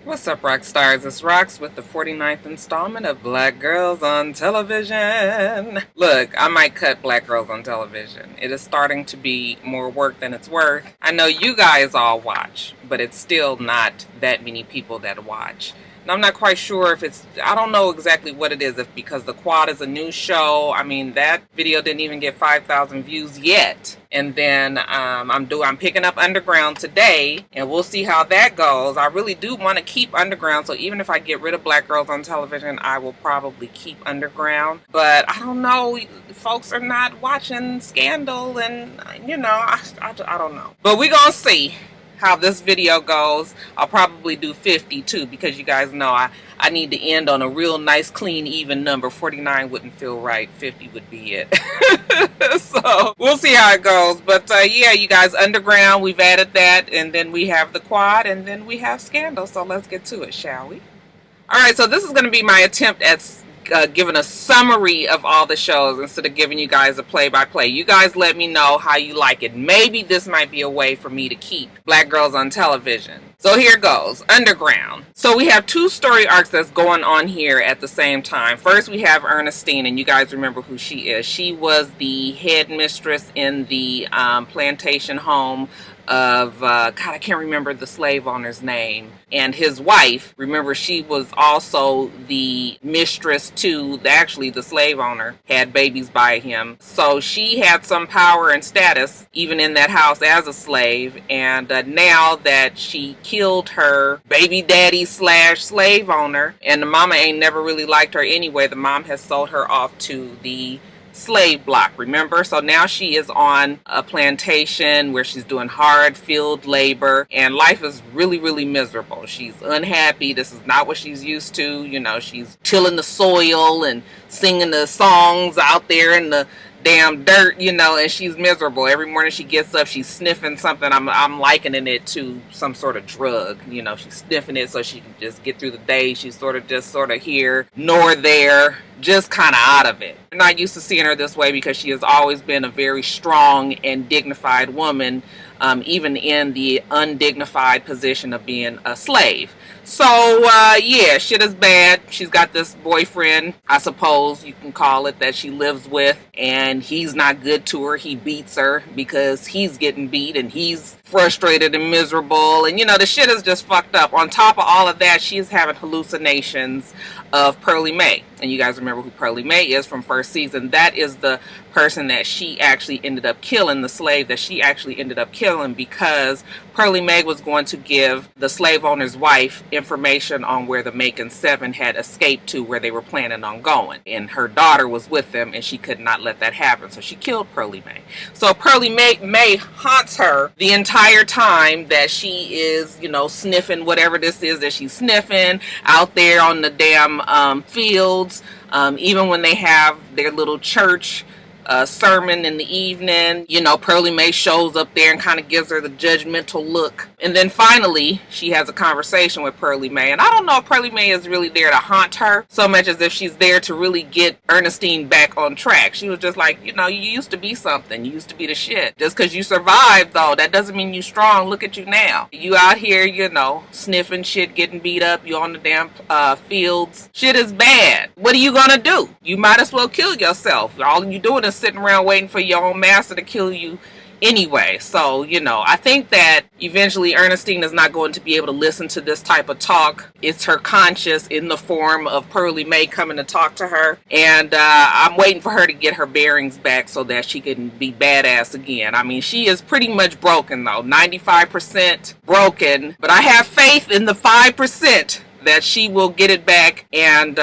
What's up, Roxstars? It's Rox with the 49th installment of Black Girls on Television. Look, I might cut Black Girls on Television. It is starting to be more work than it's worth. I know you guys all watch, but it's still not that many people that watch. And I'm not quite sure if I don't know exactly what it is, if because The Quad is a new show. I mean, that video didn't even get 5,000 views yet. And then I'm picking up Underground today, and we'll see how that goes. I really do want to keep Underground, so even if I get rid of Black Girls on Television, I will probably keep Underground. But I don't know, folks are not watching Scandal, and I don't know. But we're gonna see how this video goes. I'll probably do 50 too, because you guys know I need to end on a real nice, clean, even number. 49 wouldn't feel right. 50 would be it. So we'll see how it goes. But yeah, you guys, Underground, we've added that, and then we have The Quad, and then we have Scandal. So let's get to it, shall we? All right, so this is going to be my attempt at giving a summary of all the shows instead of giving you guys a play-by-play. You guys let me know how you like it. Maybe this might be a way for me to keep Black Girls on Television. So here goes. Underground. So we have two story arcs that's going on here at the same time. First, we have Ernestine, and you guys remember who she is. She was the head mistress in the plantation home of, God, I can't remember the slave owner's name. And his wife, remember, she was also the mistress to, actually, the slave owner, had babies by him. So she had some power and status, even in that house as a slave. And now that she killed her baby daddy / slave owner, and the mama ain't never really liked her anyway, the mom has sold her off to the slave block, remember? So now she is on a plantation where she's doing hard field labor, and life is really, really miserable. She's unhappy. This is not what she's used to. You know, she's tilling the soil and singing the songs out there in the damn dirt, and she's miserable. Every morning she gets up, she's sniffing something. I'm likening it to some sort of drug. She's sniffing it so she can just get through the day. She's sort of here nor there, just kind of out of it. I'm not used to seeing her this way because she has always been a very strong and dignified woman, even in the undignified position of being a slave. So, yeah, shit is bad. She's got this boyfriend, I suppose you can call it, that she lives with, and he's not good to her. He beats her because he's getting beat, and he's frustrated and miserable, and the shit is just fucked up. On top of all of that, she is having hallucinations of Pearly May. And you guys remember who Pearly May is from first season. That is the person that she actually ended up killing, the slave that she actually ended up killing, because Pearly May was going to give the slave owner's wife information on where the Macon 7 had escaped to, where they were planning on going. And her daughter was with them, and she could not let that happen. So she killed Pearly May. So Pearly May haunts her the entire time that she is, sniffing whatever this is that she's sniffing out there on the damn fields. Even when they have their little church sermon in the evening, Pearly May shows up there and kind of gives her the judgmental look. And then finally, she has a conversation with Pearly May. And I don't know if Pearly May is really there to haunt her so much as if she's there to really get Ernestine back on track. She was just like, you used to be something. You used to be the shit. Just because you survived, though, that doesn't mean you strong. Look at you now. You out here, sniffing shit, getting beat up. You on the damn fields. Shit is bad. What are you gonna do? You might as well kill yourself. All you doing is sitting around waiting for your own master to kill you anyway. So, I think that eventually Ernestine is not going to be able to listen to this type of talk. It's her conscience in the form of Pearly May coming to talk to her. And I'm waiting for her to get her bearings back so that she can be badass again. I mean, she is pretty much broken, though. 95% broken. But I have faith in the 5% that she will get it back and,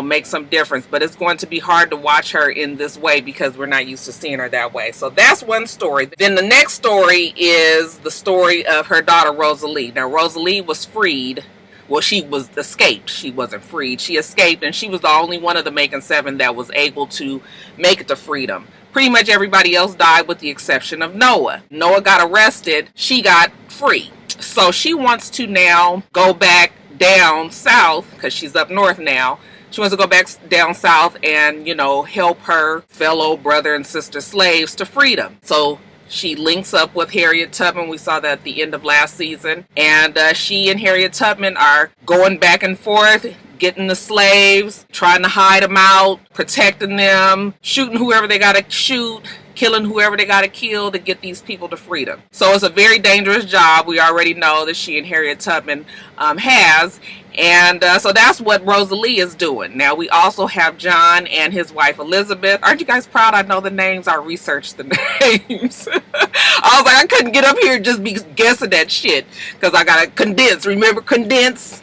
make some difference. But it's going to be hard to watch her in this way because we're not used to seeing her that way. So that's one story. Then the next story is the story of her daughter, Rosalie. Now, Rosalie was freed. Well, she was escaped. She wasn't freed. She escaped, and she was the only one of the Macon 7 that was able to make it to freedom. Pretty much everybody else died with the exception of Noah. Noah got arrested. She got free. So she wants to now go back down south, because she's up north now. She wants to go back down south and, help her fellow brother and sister slaves to freedom. So She links up with Harriet Tubman. We saw that at the end of last season. And she and Harriet Tubman are going back and forth, getting the slaves, trying to hide them out, protecting them, shooting whoever they gotta shoot, killing whoever they gotta kill to get these people to freedom. So it's a very dangerous job. We already know that she and Harriet Tubman has. And so that's what Rosalie is doing. Now we also have John and his wife Elizabeth. Aren't you guys proud I know the names? I researched the names. I was like, I couldn't get up here and just be guessing that shit because I gotta condense. Remember, condense?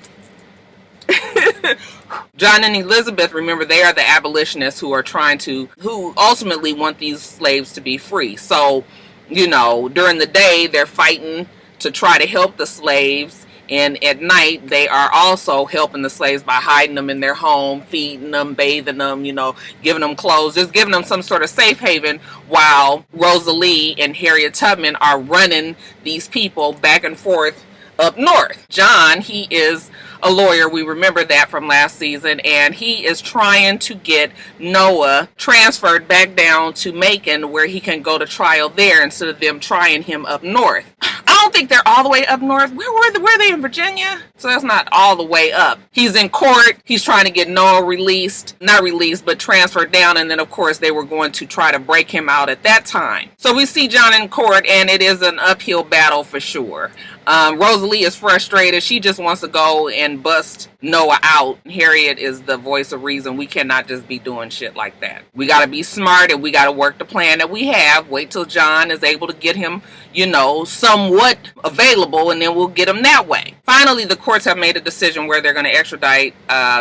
John and Elizabeth, remember, they are the abolitionists who ultimately want these slaves to be free. So, you know, during the day, they're fighting to try to help the slaves. And at night, they are also helping the slaves by hiding them in their home, feeding them, bathing them, you know, giving them clothes, just giving them some sort of safe haven while Rosalie and Harriet Tubman are running these people back and forth up north. John, he is a lawyer. We remember that from last season, and he is trying to get Noah transferred back down to Macon where he can go to trial there instead of them trying him up north. I don't think they're all the way up north. Were they in Virginia? So that's not all the way up. He's in court. He's trying to get Noah not released, but transferred down. And then, of course, they were going to try to break him out at that time. So we see John in court, and it is an uphill battle for sure. Rosalie is frustrated. She just wants to go and bust Noah out. Harriet is the voice of reason. We cannot just be doing shit like that. We got to be smart, and we got to work the plan that we have. Wait till John is able to get him, you know, somewhat available, and then we'll get him that way. Finally, the courts have made a decision where they're going to extradite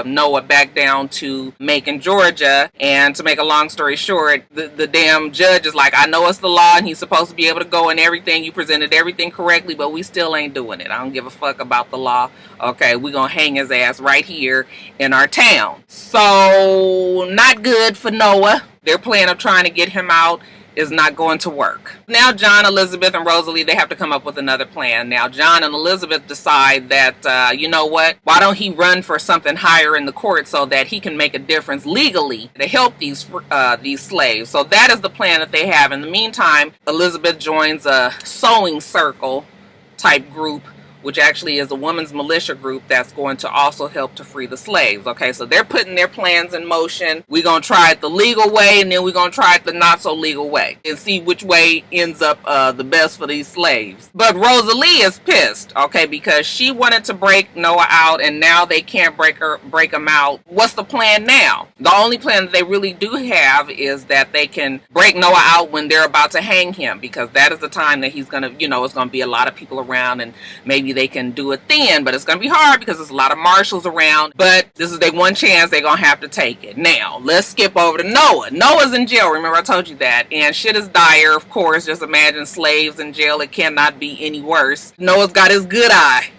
Noah back down to Macon, Georgia. And to make a long story short, the damn judge is like, I know it's the law, and he's supposed to be able to go and everything. You presented everything correctly, but we still ain't doing it. I don't give a fuck about the law. Okay, we're gonna hang his ass right here in our town. So not good for Noah. Their plan of trying to get him out is not going to work. Now John, Elizabeth, and Rosalie, they have to come up with another plan. Now John and Elizabeth decide that, you know what, why don't he run for something higher in the court so that he can make a difference legally to help these slaves. So that is the plan that they have. In the meantime, Elizabeth joins a sewing circle type group, which actually is a women's militia group that's going to also help to free the slaves. Okay, so they're putting their plans in motion. We're going to try it the legal way, and then we're going to try it the not so legal way and see which way ends up the best for these slaves. But Rosalie is pissed, okay, because she wanted to break Noah out, and now they can't break him out. What's the plan now? The only plan that they really do have is that they can break Noah out when they're about to hang him, because that is the time that he's going to, you know, it's going to be a lot of people around, and maybe they can do it then, but it's going to be hard because there's a lot of marshals around. But this is their one chance. They're going to have to take it. Now, let's skip over to Noah. Noah's in jail. Remember, I told you that. And shit is dire, of course. Just imagine slaves in jail. It cannot be any worse. Noah's got his good eye.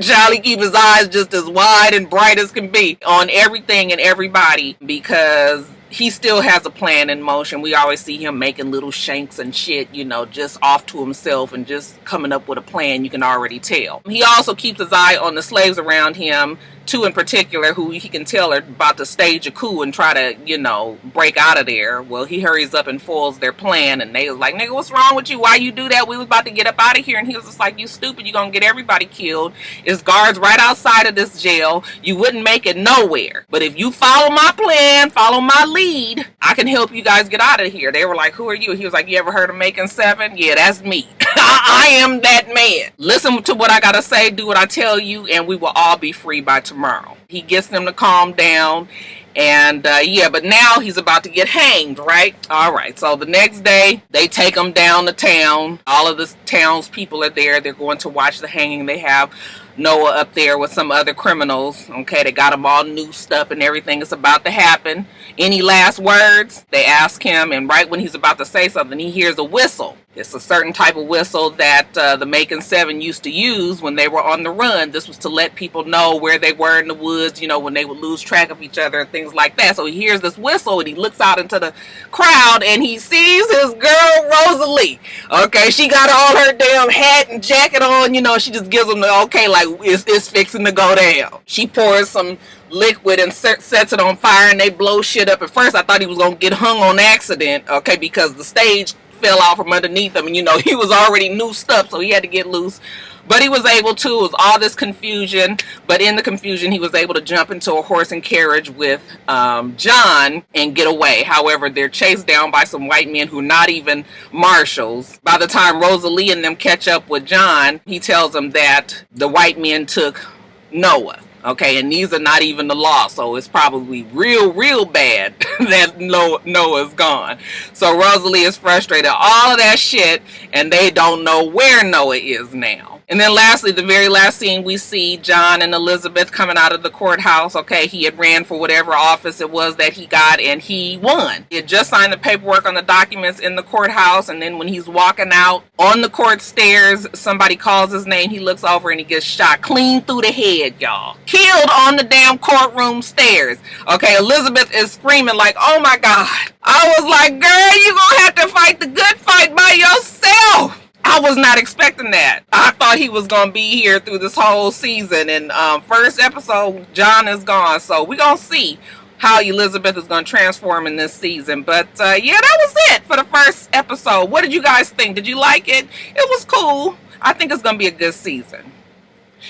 Charlie keep his eyes just as wide and bright as can be on everything and everybody, because he still has a plan in motion. We always see him making little shanks and shit, you know, just off to himself and just coming up with a plan. You can already tell. He also keeps his eye on the slaves around him, two in particular, who he can tell are about to stage a coup and try to, you know, break out of there. Well, he hurries up and foils their plan, and they was like, nigga, what's wrong with you? Why you do that? We was about to get up out of here. And he was just like, you stupid, you gonna get everybody killed. It's guards right outside of this jail. You wouldn't make it nowhere. But if you follow my plan, follow my lead, I can help you guys get out of here. They were like, who are you? He was like, you ever heard of Macon 7? Yeah, that's me. I am that man. Listen to what I gotta say, do what I tell you, and we will all be free by tomorrow. He gets them to calm down, and yeah, but now he's about to get hanged, right? All right, so the next day, they take him down to town. All of the town's people are there. They're going to watch the hanging. They have Noah up there with some other criminals. Okay, they got him all noosed up and everything is about to happen. Any last words? They ask him, and right when he's about to say something, he hears a whistle. It's a certain type of whistle that the Macon 7 used to use when they were on the run. This was to let people know where they were in the woods, you know, when they would lose track of each other and things like that. So he hears this whistle, and he looks out into the crowd, and he sees his girl, Rosalie. Okay, she got all her damn hat and jacket on, you know, she just gives him the okay, like, it's fixing to go down. She pours some liquid and sets it on fire, and they blow shit up. At first, I thought he was going to get hung on accident, okay, because the stage fell out from underneath him, and he was already noosed up, so he had to get loose. But he was able to. It was all this confusion. But in the confusion, he was able to jump into a horse and carriage with John and get away. However, they're chased down by some white men who are not even marshals. By the time Rosalie and them catch up with John, he tells them that the white men took Noah. Okay, and these are not even the law, so it's probably real bad that Noah's gone. So Rosalie is frustrated, all of that shit, and they don't know where Noah is now. And then lastly, the very last scene, we see John and Elizabeth coming out of the courthouse. Okay, he had ran for whatever office it was that he got, and he won. He had just signed the paperwork on the documents in the courthouse, and then when he's walking out on the court stairs, somebody calls his name. He looks over and he gets shot clean through the head, y'all. Killed on the damn courtroom stairs. Okay, Elizabeth is screaming like, oh my God. I was like, girl, you gonna have to fight the good fight by yourself. I was not expecting that. I thought he was going to be here through this whole season. And first episode, John is gone. So we're going to see how Elizabeth is going to transform in this season. But yeah, that was it for the first episode. What did you guys think? Did you like it? It was cool. I think it's going to be a good season.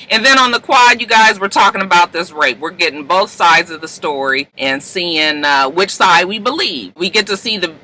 And then on the quad, you guys were talking about this rape. We're getting both sides of the story and seeing which side we believe. We get to see the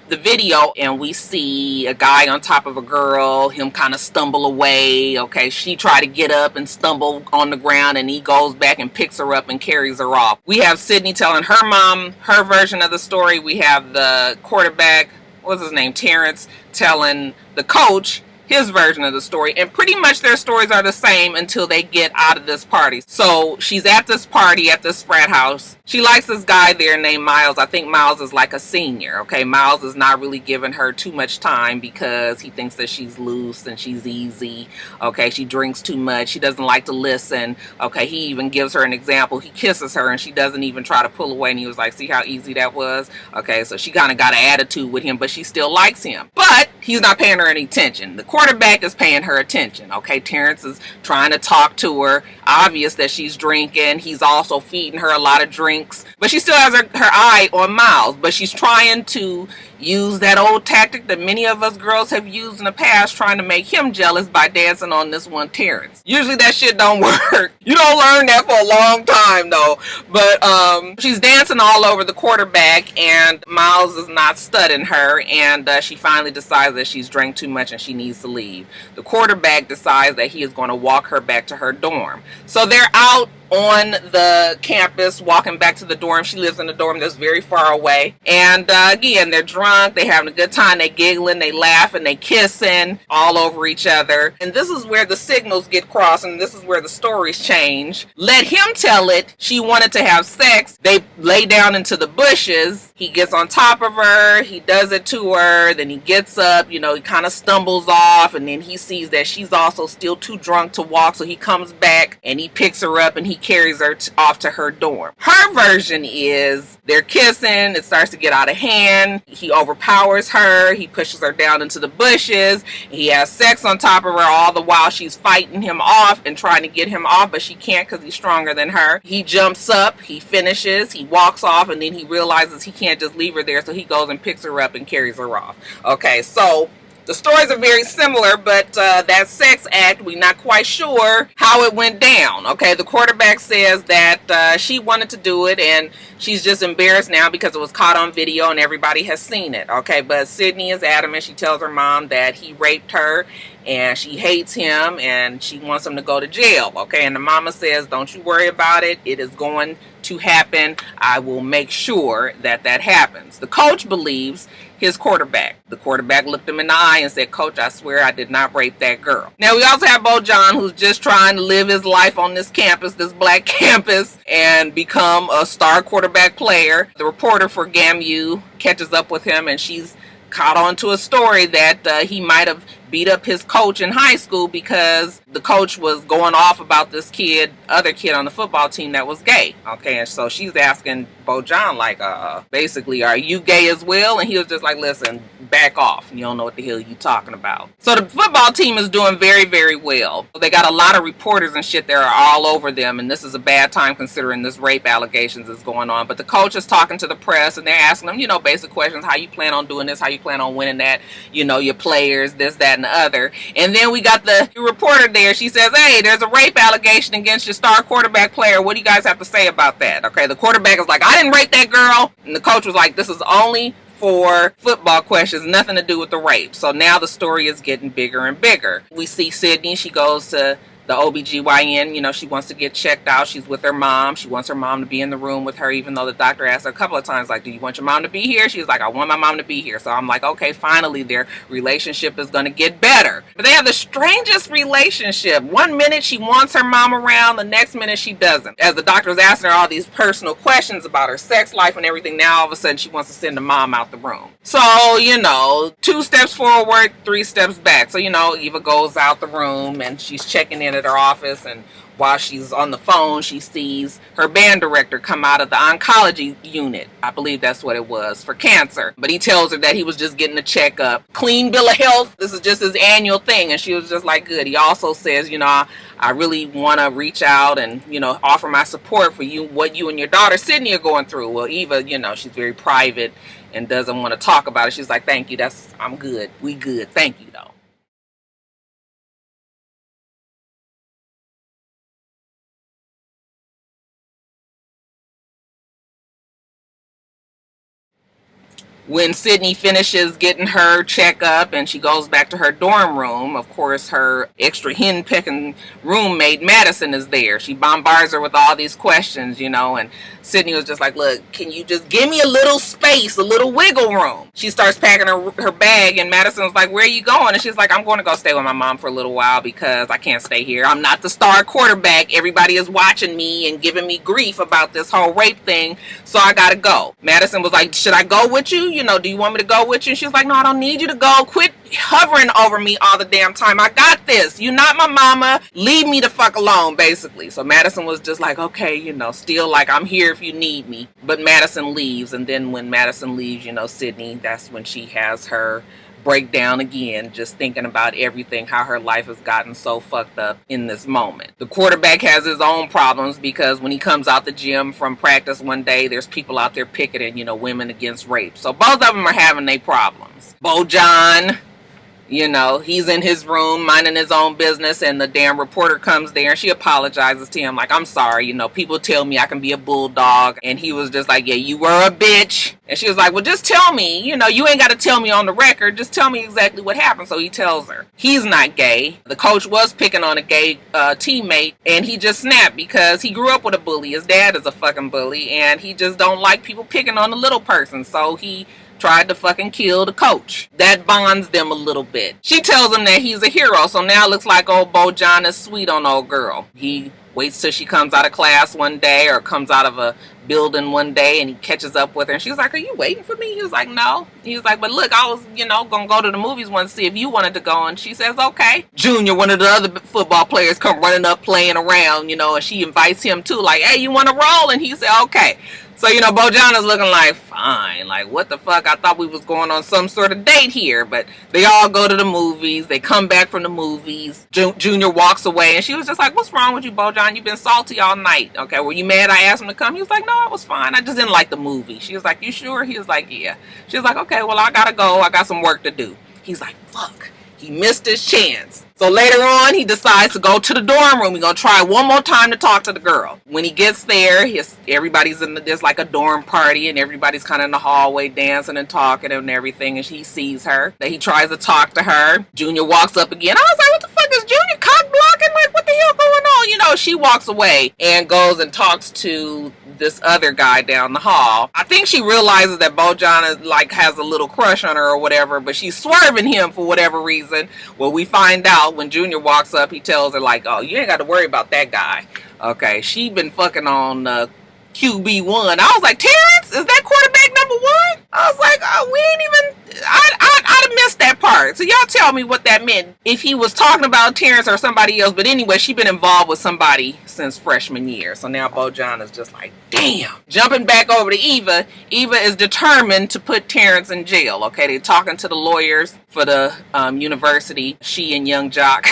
video, and we see a guy on top of a girl, him kind of stumble away. Okay, she tried to get up and stumble on the ground, and he goes back and picks her up and carries her off. We have Sydney telling her mom her version of the story. We have the quarterback, what's his name, Terrence, telling the coach his version of the story, and pretty much their stories are the same until they get out of this party. So she's at this party at this frat house. She likes this guy there named Miles. I think Miles is like a senior. Okay, Miles is not really giving her too much time because he thinks that she's loose and she's easy. Okay, she drinks too much. She doesn't like to listen. Okay, he even gives her an example. He kisses her and she doesn't even try to pull away, and he was like, see how easy that was? Okay, so she kind of got an attitude with him, but she still likes him. But he's not paying her any attention. The quarterback is paying her attention. Okay, Terrence is trying to talk to her. Obvious that she's drinking. He's also feeding her a lot of drinks, but she still has her eye on Miles. But she's trying to use that old tactic that many of us girls have used in the past, trying to make him jealous by dancing on this one Terrence. Usually that shit don't work. You don't learn that for a long time though. But she's dancing all over the quarterback, and Miles is not studying her, and she finally decides that she's drank too much and she needs to leave. The quarterback decides that he is going to walk her back to her dorm. So they're out on the campus walking back to the dorm. She lives in a dorm that's very far away, and again, they're drunk, they having a good time, they giggling, they laughing, they kissing all over each other. And this is where the signals get crossed, and this is where the stories change. Let him tell it. She wanted to have sex. They lay down into the bushes. He gets on top of her, he does it to her, then he gets up, he kind of stumbles off, and then he sees that she's also still too drunk to walk, so he comes back and he picks her up and he carries her off to her dorm. Her version is they're kissing, it starts to get out of hand, he overpowers her, he pushes her down into the bushes, he has sex on top of her all the while she's fighting him off and trying to get him off, but she can't because he's stronger than her. He jumps up, he finishes, he walks off, and then he realizes he can't just leave her there, so he goes and picks her up and carries her off. Okay, so the stories are very similar, but that sex act, we're not quite sure how it went down. Okay, the quarterback says that she wanted to do it, and she's just embarrassed now because it was caught on video and everybody has seen it. Okay, but Sydney is adamant. She tells her mom that he raped her and she hates him and she wants him to go to jail. Okay, and the mama says, don't you worry about it. It is going to happen. I will make sure that that happens. The coach believes his quarterback. The quarterback looked him in the eye and said, Coach, I swear I did not rape that girl. Now we also have Bo John, who's just trying to live his life on this campus, this black campus, and become a star quarterback player. The reporter for GAMU catches up with him, and she's caught on to a story that he might have beat up his coach in high school because the coach was going off about this other kid on the football team that was gay. Okay, and so she's asking Bo John, like, basically, are you gay as well? And he was just like, listen, back off. You don't know what the hell you talking about. So the football team is doing very, very well. They got a lot of reporters and shit that are all over them, and this is a bad time considering this rape allegations is going on. But the coach is talking to the press, and they're asking them, basic questions. How you plan on doing this? How you plan on winning that? Your players, this, that, and the other. And then we got the reporter there. She says, hey, there's a rape allegation against your star quarterback player. What do you guys have to say about that? Okay, the quarterback is like, I didn't rape that girl. And the coach was like, this is only for football questions, nothing to do with the rape. So now the story is getting bigger and bigger. We see Sydney, she goes to the OBGYN, she wants to get checked out. She's with her mom. She wants her mom to be in the room with her, even though the doctor asked her a couple of times, like, do you want your mom to be here? She's like, I want my mom to be here. So I'm like, okay, finally their relationship is going to get better. But they have the strangest relationship. One minute she wants her mom around, the next minute she doesn't. As the doctor's asking her all these personal questions about her sex life and everything, now all of a sudden she wants to send the mom out the room. So, 2 steps forward, 3 steps back. So, Eva goes out the room and she's checking in at her office, and while she's on the phone, she sees her band director come out of the oncology unit. I believe that's what it was, for cancer. But he tells her that he was just getting a checkup. Clean bill of health. This is just his annual thing. And she was just like, good. He also says, I really want to reach out and, offer my support for you, what you and your daughter Sydney are going through. Well, Eva, she's very private and doesn't want to talk about it. She's like, thank you. I'm good. We good. Thank you, though. When Sydney finishes getting her checkup and she goes back to her dorm room, of course, her extra hen-pecking roommate, Madison, is there. She bombards her with all these questions, and Sydney was just like, look, can you just give me a little space, a little wiggle room? She starts packing her bag, and Madison was like, where are you going? And she's like, I'm going to go stay with my mom for a little while because I can't stay here. I'm not the star quarterback. Everybody is watching me and giving me grief about this whole rape thing, so I got to go. Madison was like, should I go with you? Do you want me to go with you? And she's like, no, I don't need you to go. Quit hovering over me all the damn time. I got this. You're not my mama. Leave me the fuck alone, basically. So Madison was just like, okay, still like, I'm here if you need me. But Madison leaves. And then when Madison leaves, Sydney, that's when she has her breakdown again, just thinking about everything, how her life has gotten so fucked up in this moment. The quarterback has his own problems because when he comes out the gym from practice one day, there's people out there picketing, women against rape. So both of them are having their problems. Bojan, he's in his room minding his own business, and the damn reporter comes there and she apologizes to him like, I'm sorry, people tell me I can be a bulldog. And he was just like, yeah, you were a bitch. And she was like, well, just tell me, you ain't got to tell me on the record, just tell me exactly what happened. So he tells her he's not gay. The coach was picking on a gay teammate, and he just snapped because he grew up with a bully. His dad is a fucking bully, and he just don't like people picking on the little person. So he tried to fucking kill the coach. That bonds them a little bit. She tells him that he's a hero, so now it looks like old Bojan is sweet on old girl. He waits till she comes out of class one day or comes out of a building one day, and he catches up with her, and she's like, are you waiting for me? He was like, no. He was like, but look, I was, gonna go to the movies one to see if you wanted to go. And she says, okay. Junior, one of the other football players, come running up playing around, and she invites him too, like, hey, you want to roll? And he said, okay. So, Bojan is looking like, fine. Like, what the fuck? I thought we was going on some sort of date here. But they all go to the movies. They come back from the movies. Junior walks away. And she was just like, what's wrong with you, Bojan? You've been salty all night. Okay, were you mad I asked him to come? He was like, no, it was fine. I just didn't like the movie. She was like, you sure? He was like, yeah. She was like, okay, well, I gotta go. I got some work to do. He's like, fuck. He missed his chance. So later on, he decides to go to the dorm room. He's going to try one more time to talk to the girl. When he gets there, everybody's there's like a dorm party, and everybody's kind of in the hallway dancing and talking and everything, and he sees her. That he tries to talk to her. Junior walks up again. I was like, what the fuck is Junior cock blocking? Like, what the hell going on? She walks away and goes and talks to this other guy down the hall. I think she realizes that Bojan has a little crush on her or whatever, but she's swerving him for whatever reason. Well, we find out when Junior walks up, he tells her like, oh, you ain't got to worry about that guy. Okay, she been fucking on QB1. I was like, Terrence, is that quarterback number 1? I was like, oh, we ain't even, I'd have missed that part. So y'all tell me what that meant. If he was talking about Terrence or somebody else. But anyway, she been involved with somebody since freshman year. So now Bojan is just like, damn. Jumping back over to Eva. Eva is determined to put Terrence in jail. Okay, they're talking to the lawyers for the university. She and young Jock.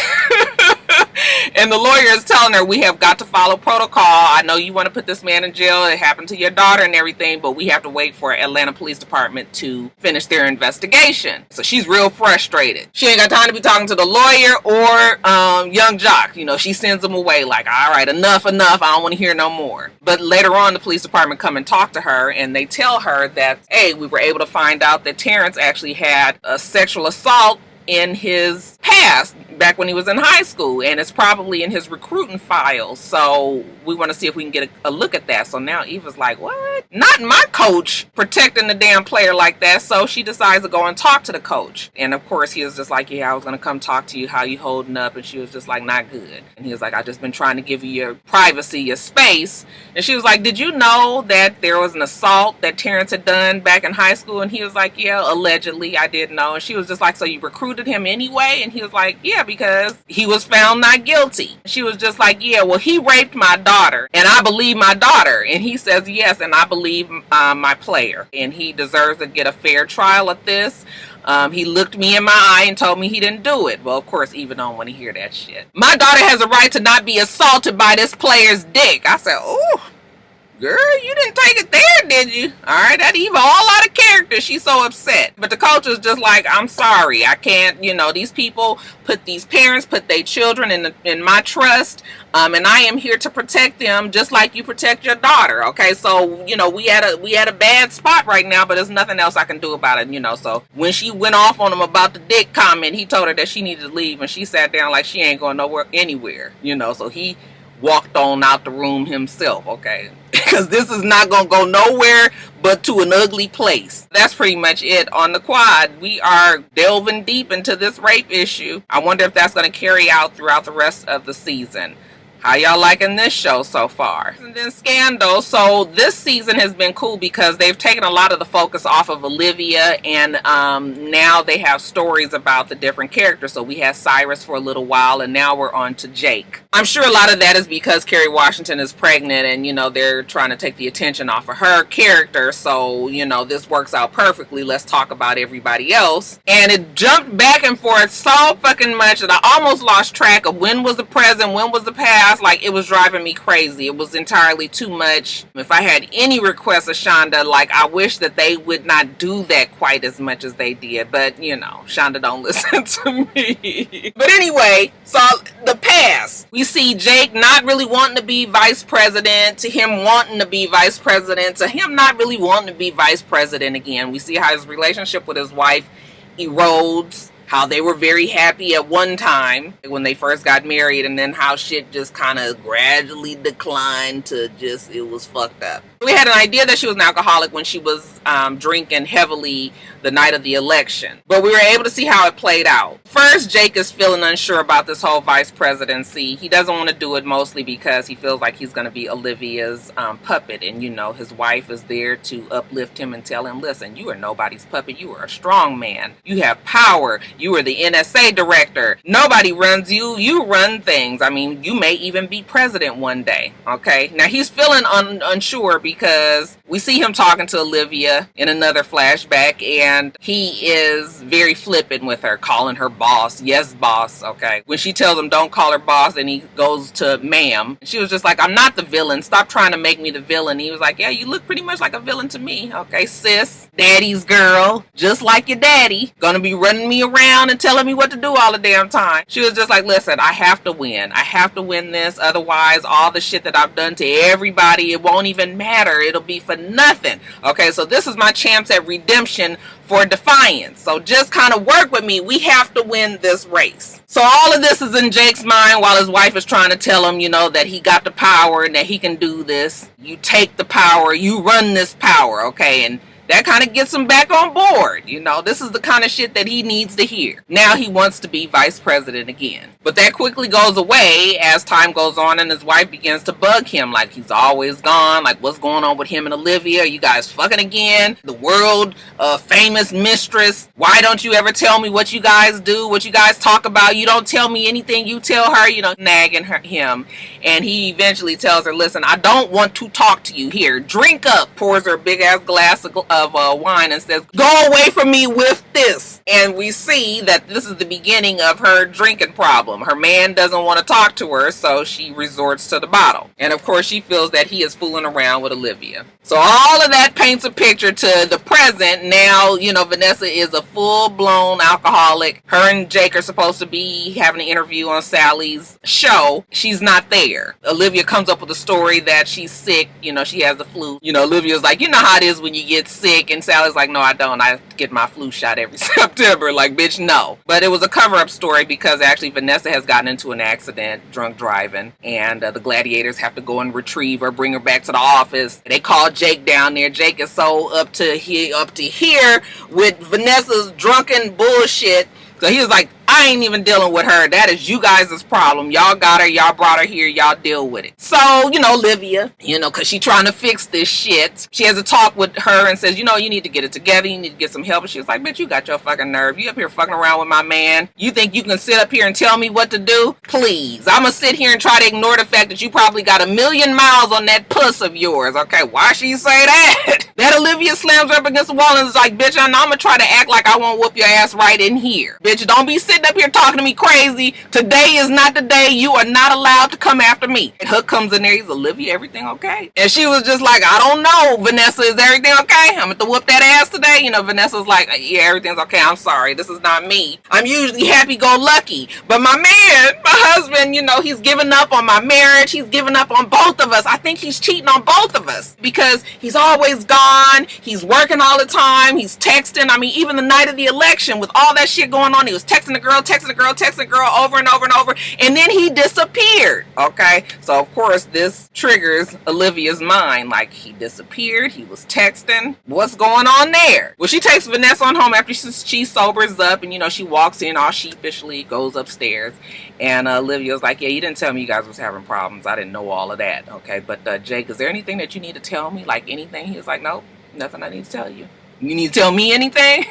And the lawyer is telling her, we have got to follow protocol. I know you want to put this man in jail. It happened to your daughter and everything, but we have to wait for Atlanta Police Department to finish their investigation. So she's real frustrated. She ain't got time to be talking to the lawyer or young Jock. You know, she sends him away like, all right, enough. I don't want to hear no more. But later on, the police department come and talk to her, and they tell her that, hey, we were able to find out that Terrence actually had a sexual assault in his past back when he was in high school, and it's probably in his recruiting files. So we want to see if we can get a look at that. So now Eva's like, what? Not my coach protecting the damn player like that. So she decides to go and talk to the coach. And of course he was just like, yeah, I was going to come talk to you. How you holding up? And she was just like, not good. And he was like, I just been trying to give you your privacy, your space. And she was like, did you know that there was an assault that Terrence had done back in high school? And he was like, yeah, allegedly, I did know. And she was just like, so you recruited him anyway? And he was like, yeah, because he was found not guilty. She was just like, yeah, well, he raped my daughter, and I believe my daughter. And he says, yes, and I believe my player, and he deserves to get a fair trial at this. He looked me in my eye and told me he didn't do it. Well, of course, Eva don't want to hear that shit. My daughter has a right to not be assaulted by this player's dick. I said, oh, girl, you didn't take it there, did you? All right, that Eva all out of character. She's so upset. But the coach is just like, I'm sorry. I can't, you know, these people put these parents, put their children in my trust. And I am here to protect them just like you protect your daughter. Okay, so, you know, we had a bad spot right now, but there's nothing else I can do about it, you know. So when she went off on him about the dick comment, he told her that she needed to leave, and she sat down like she ain't going anywhere, you know. So he walked on out the room himself, okay? Because this is not going to go nowhere but to an ugly place. That's pretty much it on the quad. We are delving deep into this rape issue. I wonder if that's going to carry out throughout the rest of the season. How y'all liking this show so far? And then Scandal. So this season has been cool because they've taken a lot of the focus off of Olivia, and now they have stories about the different characters. So we had Cyrus for a little while, and now we're on to Jake. I'm sure a lot of that is because Kerry Washington is pregnant, and, you know, they're trying to take the attention off of her character. So, you know, this works out perfectly. Let's talk about everybody else. And it jumped back and forth so fucking much that I almost lost track of when was the present, when was the past. Like, it was driving me crazy. It was entirely too much. If I had any requests of Shonda, like, I wish that they would not do that quite as much as they did. But, you know, Shonda don't listen to me. But anyway, so the past. We see Jake not really wanting to be vice president, to him wanting to be vice president, to him not really wanting to be vice president again. We see how his relationship with his wife erodes. How they were very happy at one time when they first got married, and then how shit just kind of gradually declined to just, it was fucked up. We had an idea that she was an alcoholic when she was drinking heavily the night of the election. But we were able to see how it played out. First, Jake is feeling unsure about this whole vice presidency. He doesn't want to do it mostly because he feels like he's going to be Olivia's puppet. And, you know, his wife is there to uplift him and tell him, listen, you are nobody's puppet. You are a strong man. You have power. You are the NSA director. Nobody runs you. You run things. I mean, you may even be president one day. Okay? Now, he's feeling unsure because we see him talking to Olivia in another flashback, and he is very flippant with her, calling her boss. Yes, boss. Okay. When she tells him don't call her boss, and he goes to ma'am. She was just like, I'm not the villain. Stop trying to make me the villain. He was like, yeah, you look pretty much like a villain to me. Okay, sis. Daddy's girl. Just like your daddy. Gonna be running me around and telling me what to do all the damn time. She was just like, listen, I have to win. I have to win this. Otherwise, all the shit that I've done to everybody, it won't even matter. It'll be for nothing. Okay, so this is my chance at redemption for Defiance. So just kind of work with me. We have to win this race. So all of this is in Jake's mind while his wife is trying to tell him, you know, that he got the power and that he can do this. You take the power. You run this power. Okay, and That kind of gets him back on board. You know, this is the kind of shit that he needs to hear. Now he wants to be vice president again. But that quickly goes away as time goes on and his wife begins to bug him. Like, he's always gone. Like, what's going on with him and Olivia? Are you guys fucking again? The world famous mistress. Why don't you ever tell me what you guys do? What you guys talk about? You don't tell me anything. You tell her, you know, nagging him. And he eventually tells her, listen, I don't want to talk to you. Here, drink up. Pours her a big ass glass of wine and says, go away from me with this. And we see that this is the beginning of her drinking problem. Her man doesn't want to talk to her, so she resorts to the bottle. And of course, she feels that he is fooling around with Olivia. So all of that paints a picture to the present. Now, you know, Vanessa is a full-blown alcoholic. Her and Jake are supposed to be having an interview on Sally's show. She's not there. Olivia comes up with a story that she's sick. You know, she has the flu. You know, Olivia's like, you know how it is when you get sick. And Sally's like, no, I don't. I get my flu shot every September. Like, bitch, no. But it was a cover-up story because actually Vanessa has gotten into an accident, drunk driving. And the gladiators have to go and retrieve her, bring her back to the office. They call Jake down there. Jake is so up to here with Vanessa's drunken bullshit. So he was like, I ain't even dealing with her. That is you guys' problem. Y'all got her. Y'all brought her here. Y'all deal with it. So, you know, Olivia, you know, because she's trying to fix this shit. She has a talk with her and says, you know, you need to get it together. You need to get some help. And she was like, bitch, you got your fucking nerve. You up here fucking around with my man. You think you can sit up here and tell me what to do? Please. I'm going to sit here and try to ignore the fact that you probably got 1,000,000 miles on that puss of yours. Okay, why she say that? That Olivia slams her up against the wall and is like, bitch, I'm going to try to act like I won't whoop your ass right in here. Bitch, don't be sitting up here talking to me crazy. Today is not the day. You are not allowed to come after me. And Hook comes in there. He's, Olivia, everything okay? And she was just like, I don't know, Vanessa, is everything okay? I'm going to whoop that ass today. You know, Vanessa's like, yeah, everything's okay. I'm sorry. This is not me. I'm usually happy-go-lucky. But my man, my husband, you know, he's given up on my marriage. He's given up on both of us. I think he's cheating on both of us because he's always gone. He's working all the time. He's texting. I mean, even the night of the election with all that shit going on, he was texting the girl over and over and over, and then he disappeared. Okay, so of course this triggers Olivia's mind, like, he disappeared, he was texting, what's going on there? Well, she takes Vanessa on home after she sobers up, and you know, she walks in all sheepishly, goes upstairs, and Olivia's like, yeah, you didn't tell me you guys was having problems. I didn't know all of that. Okay, but Jake, is there anything that you need to tell me, like anything? He was like, nope, nothing I need to tell you. You need to tell me anything?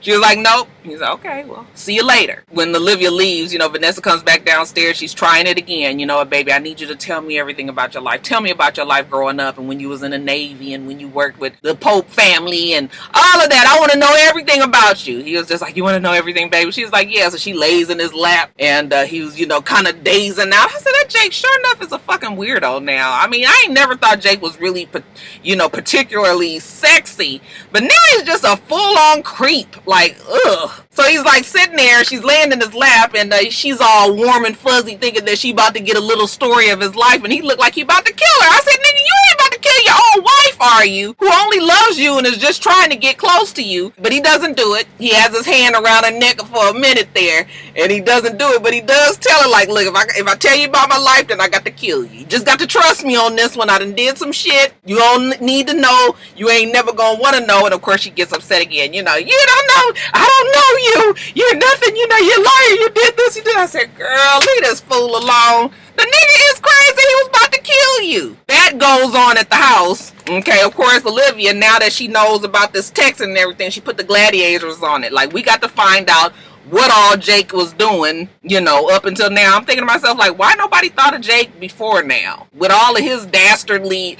She was like, nope. He's like, okay, well, see you later. When Olivia leaves, you know, Vanessa comes back downstairs. She's trying it again. You know what, baby, I need you to tell me everything about your life. Tell me about your life growing up and when you was in the Navy and when you worked with the Pope family and all of that. I want to know everything about you. He was just like, you want to know everything, baby? She was like, yeah. So she lays in his lap and he was, you know, kind of dazing out. I said, that Jake sure enough is a fucking weirdo now. I mean, I ain't never thought Jake was really, you know, particularly sexy, but now he's just a full-on creep. Like, ugh. So he's like sitting there, she's laying in his lap, and she's all warm and fuzzy thinking that she about to get a little story of his life, and he looked like he about to kill her. I said, nigga, you ain't about to kill your own wife, are you? Who only loves you and is just trying to get close to you. But he doesn't do it. He has his hand around her neck for a minute there, and he doesn't do it, but he does tell her, like, look, if I tell you about my life, then I got to kill you. You just got to trust me on this one. I done did some shit. You don't need to know. You ain't never gonna want to know. And of course she gets upset again. You know, you don't know. I don't know you. You're nothing. You know, you're lying. You did this. You did. I said, girl, leave this fool alone. The nigga is crazy. He was about to kill you. That goes on at the house. Okay, of course, Olivia, now that she knows about this text and everything, she put the gladiators on it. Like, we got to find out what all Jake was doing, you know, up until now. I'm thinking to myself, like, why nobody thought of Jake before now? With all of his dastardly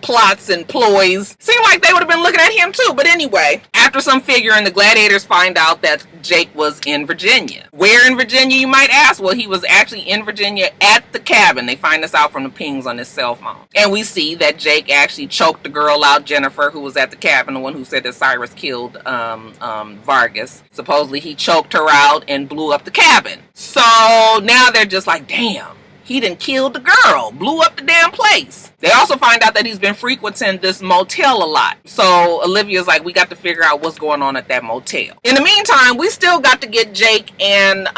plots and ploys, seemed like they would have been looking at him too. But anyway, after some figuring, the gladiators find out that Jake was in Virginia. Where in Virginia, you might ask? Well, he was actually in Virginia at the cabin. They find this out from the pings on his cell phone. And we see that Jake actually choked the girl out, Jennifer, who was at the cabin, the one who said that Cyrus killed Vargas. Supposedly he choked her out and blew up the cabin. So now they're just like, damn, he done killed the girl, blew up the damn place. They also find out that he's been frequenting this motel a lot. So Olivia's like, we got to figure out what's going on at that motel. In the meantime, we still got to get Jake and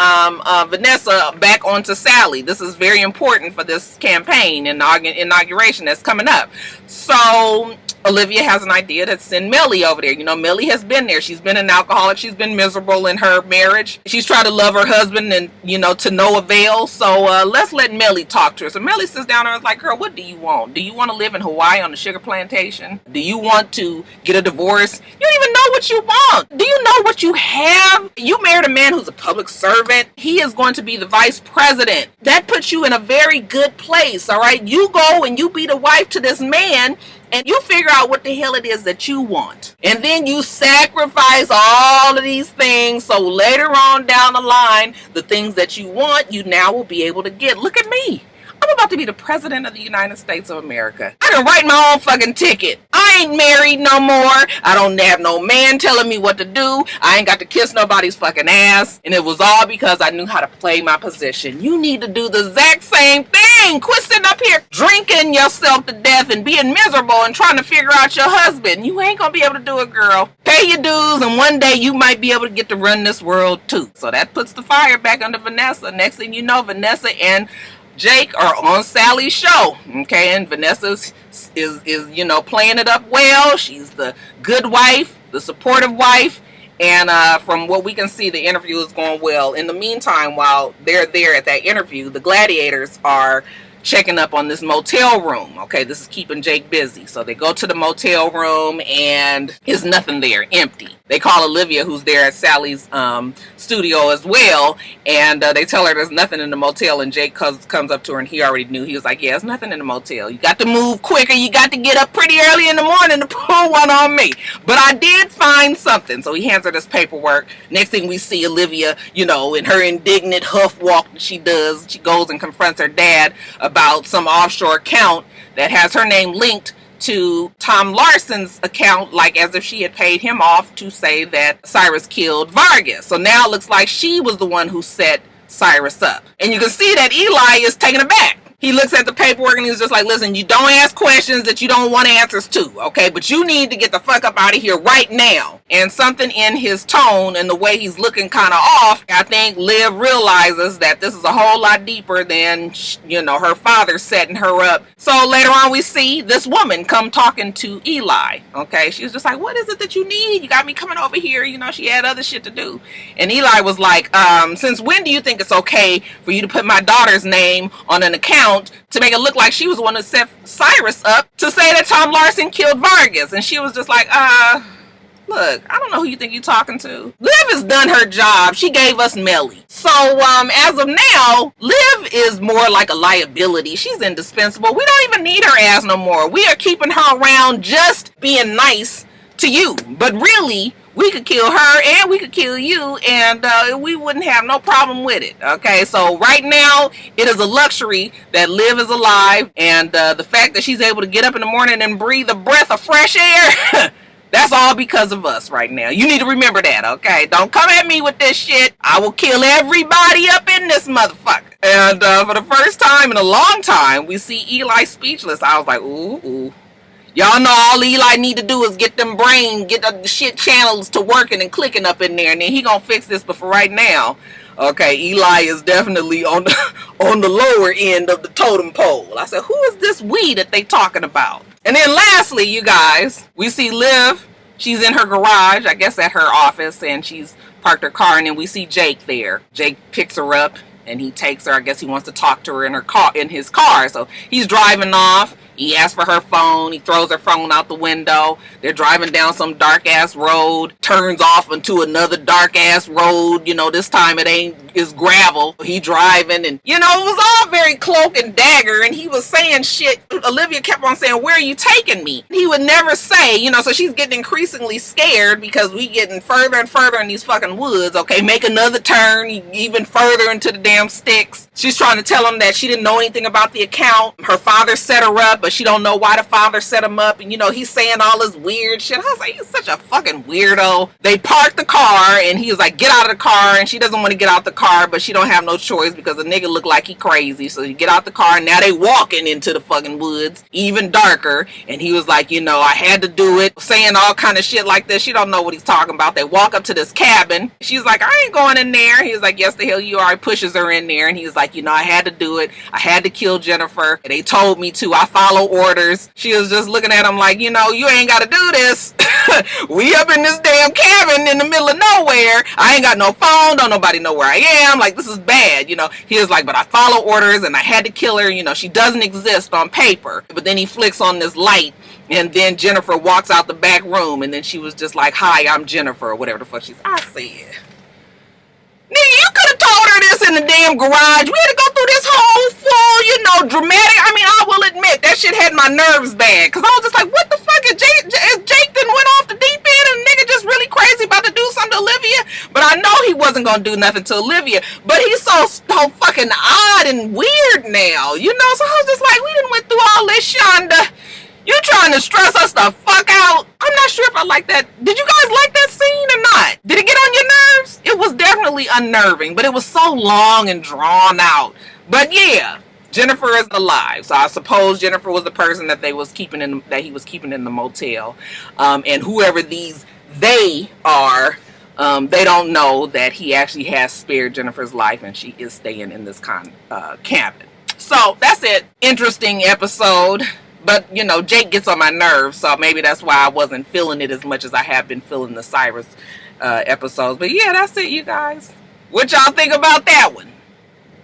Vanessa back onto Sally. This is very important for this campaign and inauguration that's coming up. So Olivia has an idea to send Melly over there. You know, Melly has been there. She's been an alcoholic. She's been miserable in her marriage. She's tried to love her husband and, you know, to no avail. So let's let Melly talk to her. So Melly sits down there and is like, girl, what do you want? Do you want to live in Hawaii on a sugar plantation? Do you want to get a divorce? You don't even know what you want. Do you know what you have? You married a man who's a public servant. He is going to be the vice president. That puts you in a very good place, all right? You go and you be the wife to this man, and you figure out what the hell it is that you want. And then you sacrifice all of these things, so later on down the line, the things that you want, you now will be able to get. Look at me. I'm about to be the president of the United States of America. I can write my own fucking ticket. I ain't married no more. I don't have no man telling me what to do. I ain't got to kiss nobody's fucking ass. And it was all because I knew how to play my position. You need to do the exact same thing. Quit sitting up here drinking yourself to death and being miserable and trying to figure out your husband. You ain't gonna be able to do it, girl. Pay your dues, and one day you might be able to get to run this world too. So that puts the fire back under Vanessa. Next thing you know, Vanessa and Jake are on Sally's show, okay, and Vanessa is you know, playing it up well. She's the good wife, the supportive wife, and from what we can see, the interview is going well. In the meantime, while they're there at that interview, the gladiators are checking up on this motel room. Okay, this is keeping Jake busy. So they go to the motel room and there's nothing there, empty. They call Olivia, who's there at Sally's studio as well, and they tell her there's nothing in the motel, and Jake comes up to her and he already knew. He was like, yeah, there's nothing in the motel. You got to move quicker. You got to get up pretty early in the morning to pull one on me. But I did find something. So he hands her this paperwork. Next thing we see Olivia, you know, in her indignant huff walk that she does, she goes and confronts her dad about some offshore account that has her name linked to Tom Larson's account, like as if she had paid him off to say that Cyrus killed Vargas. So now it looks like she was the one who set Cyrus up. And you can see that Eli is taken aback. He looks at the paperwork and he's just like, listen, you don't ask questions that you don't want answers to, okay? But you need to get the fuck up out of here right now. And something in his tone and the way he's looking kind of off, I think Liv realizes that this is a whole lot deeper than, you know, her father setting her up. So later on we see this woman come talking to Eli, okay? She was just like, what is it that you need? You got me coming over here. You know, she had other shit to do. And Eli was like, since when do you think it's okay for you to put my daughter's name on an account to make it look like she was the one that set Cyrus up to say that Tom Larson killed Vargas? And she was just like, look, I don't know who you think you're talking to. Liv has done her job. She gave us Melly. So, as of now, Liv is more like a liability. She's indispensable. We don't even need her ass no more. We are keeping her around just being nice to you. But really, we could kill her and we could kill you, and we wouldn't have no problem with it. Okay, so right now it is a luxury that Liv is alive, and the fact that she's able to get up in the morning and breathe a breath of fresh air, that's all because of us right now. You need to remember that, okay? Don't come at me with this shit. I will kill everybody up in this motherfucker. And for the first time in a long time, we see Eli speechless. I was like, ooh. Y'all know all Eli need to do is get the shit channels to working and clicking up in there, and then he gonna fix this. But for right now, okay, Eli is definitely on the lower end of the totem pole. I said, who is this we that they talking about? And then lastly, you guys, we see Liv. She's in her garage, I guess at her office, and she's parked her car, and then we see Jake there. Jake picks her up and he takes her. I guess he wants to talk to her in his car. So he's driving off. He asks for her phone. He throws her phone out the window. They're driving down some dark-ass road. Turns off into another dark-ass road. You know, this time it's gravel. He driving, and, you know, it was all very cloak and dagger, and he was saying shit. Olivia kept on saying, where are you taking me? He would never say, you know, so she's getting increasingly scared because we getting further and further in these fucking woods. Okay, make another turn, even further into the damn sticks. She's trying to tell him that she didn't know anything about the account. Her father set her up, but she don't know why the father set him up. And, you know, he's saying all this weird shit. I was like, he's such a fucking weirdo. They parked the car, and he was like, get out of the car. And she doesn't want to get out the car, but she don't have no choice because the nigga look like he crazy. So you get out the car, and now they walking into the fucking woods, even darker. And he was like, you know, I had to do it, saying all kind of shit like this. She don't know what he's talking about. They walk up to this cabin. She's like, I ain't going in there. He was like, yes, the hell you are. He pushes her in there, and he was like, like, you know, I had to do it. I had to kill Jennifer. They told me to. I follow orders. She was just looking at him like, you know, you ain't got to do this. We up in this damn cabin in the middle of nowhere. I ain't got no phone. Don't nobody know where I am. Like, this is bad. You know, he was like, but I follow orders and I had to kill her. You know, she doesn't exist on paper. But then he flicks on this light, and then Jennifer walks out the back room, and then she was just like, hi, I'm Jennifer, or whatever the fuck she's. I said, nigga, you could have told her this in the damn garage. We had to go through this whole full, you know, dramatic. I mean, I will admit, that shit had my nerves bad. Because I was just like, what the fuck? Is Jake then went off the deep end and the nigga just really crazy about to do something to Olivia? But I know he wasn't going to do nothing to Olivia. But he's so fucking odd and weird now, you know? So I was just like, we done went through all this, Shonda. You trying to stress us the fuck out? I'm not sure if I like that. Did you guys like that scene or not? Did it get on your nerves? It was definitely unnerving, but it was so long and drawn out. But yeah, Jennifer is alive. So I suppose Jennifer was the person that he was keeping in the motel. And whoever they are, they don't know that he actually has spared Jennifer's life and she is staying in this cabin. So that's it. Interesting episode. But, you know, Jake gets on my nerves, so maybe that's why I wasn't feeling it as much as I have been feeling the Cyrus episodes. But yeah, that's it, you guys. What y'all think about that one?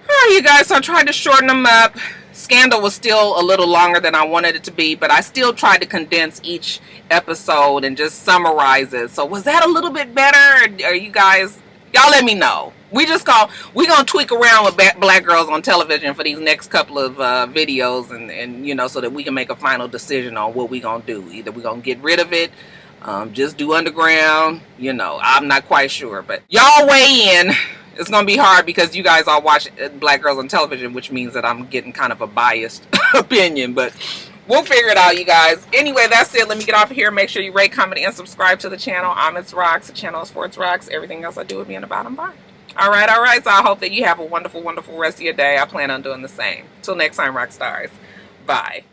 Alright, you guys, so I tried to shorten them up. Scandal was still a little longer than I wanted it to be, but I still tried to condense each episode and just summarize it. So was that a little bit better? Are you guys... Y'all let me know. We gonna tweak around with Black Girls on Television for these next couple of videos, and you know, so that we can make a final decision on what we gonna do. Either we gonna get rid of it, just do underground. You know, I'm not quite sure, but y'all weigh in. It's gonna be hard because you guys all watch Black Girls on Television, which means that I'm getting kind of a biased opinion, but we'll figure it out, you guys. Anyway, that's it. Let me get off of here. Make sure you rate, comment, and subscribe to the channel. I'm Itsrox. The channel is for Itsrox. Everything else I do will be in the bottom bar. All right. So I hope that you have a wonderful, wonderful rest of your day. I plan on doing the same. Till next time, Roxstars. Bye.